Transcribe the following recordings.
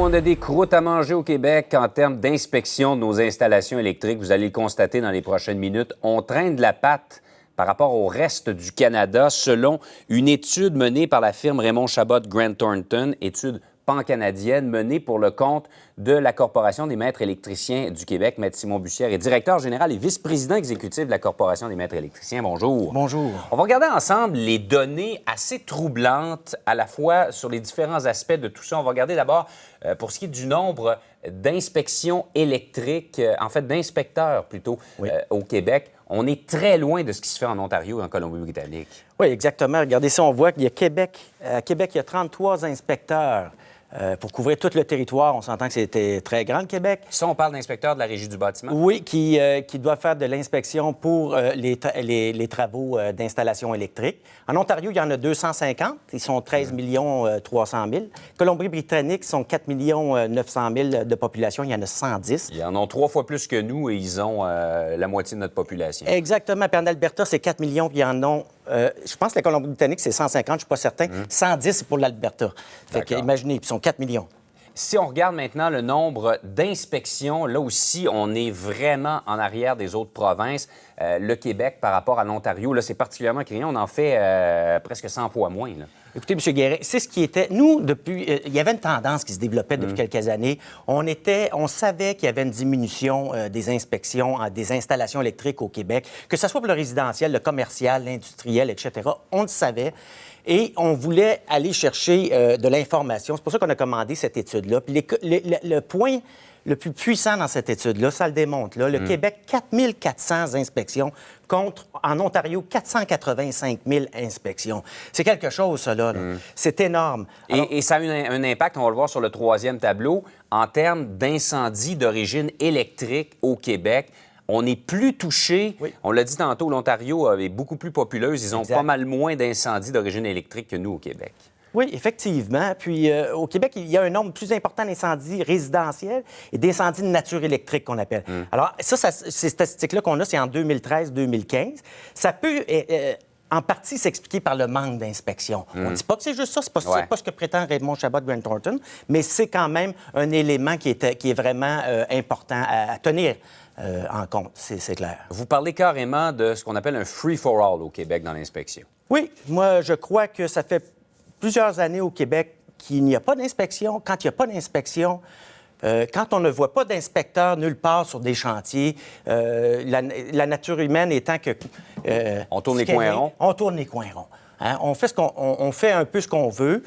on a des croûtes à manger au Québec en termes d'inspection de nos installations électriques. Vous allez le constater dans les prochaines minutes. On traîne de la patte par rapport au reste du Canada, selon une étude menée par la firme Raymond Chabot Grant Thornton, étude pan-canadienne menée pour le compte de la Corporation des maîtres électriciens du Québec. Maître Simon Bussière est directeur général et vice-président exécutif de la Corporation des maîtres électriciens. Bonjour. Bonjour. On va regarder ensemble les données assez troublantes à la fois sur les différents aspects de tout ça. On va regarder d'abord pour ce qui est du nombre d'inspections électriques, en fait d'inspecteurs plutôt, au Québec. On est très loin de ce qui se fait en Ontario et en Colombie-Britannique. Oui, exactement. Regardez ça, on voit qu'il y a Québec. À Québec, il y a 33 inspecteurs. Pour couvrir tout le territoire, on s'entend que c'était très grand, le Québec. Ça, on parle d'inspecteurs de la Régie du bâtiment? Oui, qui doivent faire de l'inspection pour les travaux d'installation électrique. En Ontario, il y en a 250. Ils sont 13 300 000. Colombie-Britannique, ils sont 4 900 000 de population. Il y en a 110. Ils en ont 3 fois plus que nous et ils ont la moitié de notre population. Exactement. Puis en Alberta, c'est 4 millions, puis ils en ont... je pense que la Colombie-Britannique, c'est 150, je ne suis pas certain. 110, c'est pour l'Alberta. Fait que, imaginez, puis ils sont 4 millions. Si on regarde maintenant le nombre d'inspections, là aussi, on est vraiment en arrière des autres provinces. Le Québec, par rapport à l'Ontario, là, c'est particulièrement criant. On en fait presque 100 fois moins, là. Écoutez, M. Guérin, c'est ce qui était... Nous, depuis... il y avait une tendance qui se développait depuis quelques années. On savait qu'il y avait une diminution des inspections des installations électriques au Québec, que ce soit pour le résidentiel, le commercial, l'industriel, etc. On le savait. Et on voulait aller chercher de l'information. C'est pour ça qu'on a commandé cette étude-là. Puis le point le plus puissant dans cette étude-là, ça le démontre, là, le Québec, 4 400 inspections contre, en Ontario, 485 000 inspections. C'est quelque chose, ça, là. C'est énorme. Alors... Et ça a un impact, on va le voir sur le troisième tableau, en termes d'incendies d'origine électrique au Québec. On est plus touché. Oui. On l'a dit tantôt, l'Ontario est beaucoup plus populeuse. Ils ont pas mal moins d'incendies d'origine électrique que nous au Québec. Oui, effectivement. Puis au Québec, il y a un nombre plus important d'incendies résidentiels et d'incendies de nature électrique qu'on appelle. Alors, ces statistiques-là qu'on a, c'est en 2013-2015. Ça peut... en partie s'expliquer par le manque d'inspection. On ne dit pas que c'est juste ça, c'est pas ce que prétend Raymond Chabot Grant Thornton, mais c'est quand même un élément qui est vraiment important à tenir en compte, c'est clair. Vous parlez carrément de ce qu'on appelle un free-for-all au Québec dans l'inspection. Oui, moi, je crois que ça fait plusieurs années au Québec qu'il n'y a pas d'inspection. Quand il n'y a pas d'inspection, quand on ne voit pas d'inspecteur nulle part sur des chantiers, la nature humaine étant que... on tourne les coins ronds? On tourne les coins ronds. Hein? On fait un peu ce qu'on veut.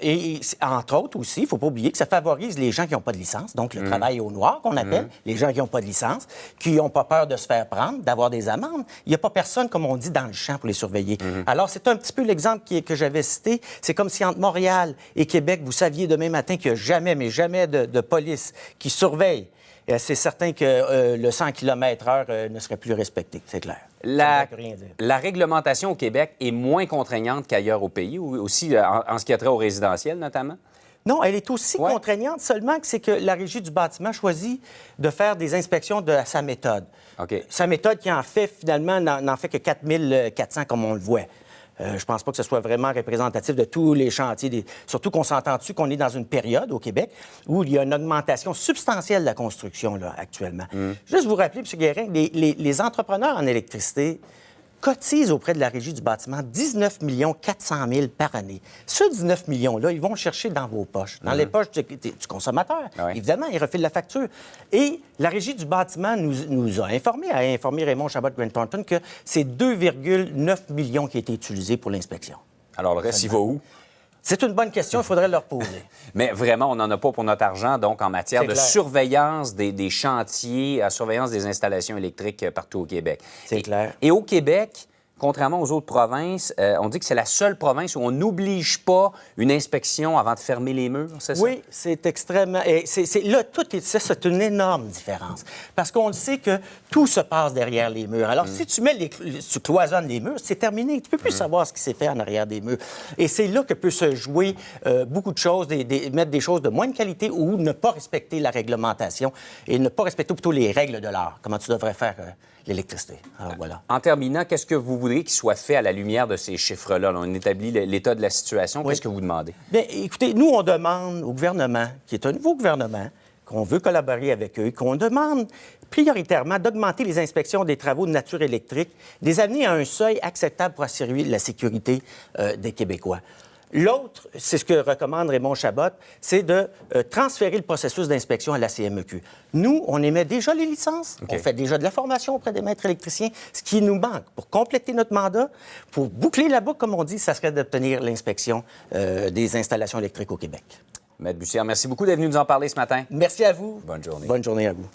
Et entre autres aussi, il ne faut pas oublier que ça favorise les gens qui n'ont pas de licence, donc le travail au noir qu'on appelle, les gens qui n'ont pas de licence, qui n'ont pas peur de se faire prendre, d'avoir des amendes. Il n'y a pas personne, comme on dit, dans le champ pour les surveiller. Alors, c'est un petit peu l'exemple que j'avais cité. C'est comme si entre Montréal et Québec, vous saviez demain matin qu'il n'y a jamais, mais jamais de police qui surveille. C'est certain que le 100 km/h ne serait plus respecté, c'est clair. La réglementation au Québec est moins contraignante qu'ailleurs au pays, aussi en ce qui a trait au résidentiel, notamment? Non, elle est aussi contraignante, seulement que c'est que la Régie du bâtiment choisit de faire des inspections de sa méthode. Sa méthode qui en fait, finalement, n'en fait que 4 400, comme on le voit. Je pense pas que ce soit vraiment représentatif de tous les chantiers. Surtout qu'on s'entend dessus qu'on est dans une période au Québec où il y a une augmentation substantielle de la construction là, actuellement. Juste vous rappeler, M. Guérin, les entrepreneurs en électricité cotisent auprès de la Régie du bâtiment 19 400 000 par année. Ce 19 millions-là, ils vont le chercher dans vos poches, dans les poches du consommateur. Évidemment, ils refilent la facture. Et la Régie du bâtiment nous a informé Raymond Chabot Grant Thornton que c'est 2,9 millions qui ont été utilisés pour l'inspection. Alors, le reste, il va où? C'est une bonne question, il faudrait leur poser. Mais vraiment, on n'en a pas pour notre argent, donc en matière de surveillance des chantiers, surveillance des installations électriques partout au Québec. C'est clair. Et au Québec, contrairement aux autres provinces, on dit que c'est la seule province où on n'oblige pas une inspection avant de fermer les murs, c'est ça? Oui, c'est extrêmement... c'est une énorme différence. Parce qu'on le sait que tout se passe derrière les murs. Alors, si tu cloisonnes les murs, c'est terminé. Tu ne peux plus savoir ce qui s'est fait en arrière des murs. Et c'est là que peut se jouer beaucoup de choses, mettre des choses de moins de qualité ou ne pas respecter la réglementation et ne pas respecter plutôt les règles de l'art. Comment tu devrais faire l'électricité. Alors, voilà. En terminant, qu'est-ce que vous voudriez qu'il soit fait à la lumière de ces chiffres-là? Là, on établit l'état de la situation. Oui. Qu'est-ce que vous demandez? Bien, écoutez, nous, on demande au gouvernement, qui est un nouveau gouvernement, qu'on veut collaborer avec eux, qu'on demande prioritairement d'augmenter les inspections des travaux de nature électrique, de les amener à un seuil acceptable pour assurer la sécurité des Québécois. L'autre, c'est ce que recommande Raymond Chabot, c'est de transférer le processus d'inspection à la CMEQ. Nous, on émet déjà les licences, on fait déjà de la formation auprès des maîtres électriciens. Ce qui nous manque pour compléter notre mandat, pour boucler la boucle, comme on dit, ça serait d'obtenir l'inspection des installations électriques au Québec. Maître Bussière, merci beaucoup d'être venu nous en parler ce matin. Merci à vous. Bonne journée. Bonne journée à vous.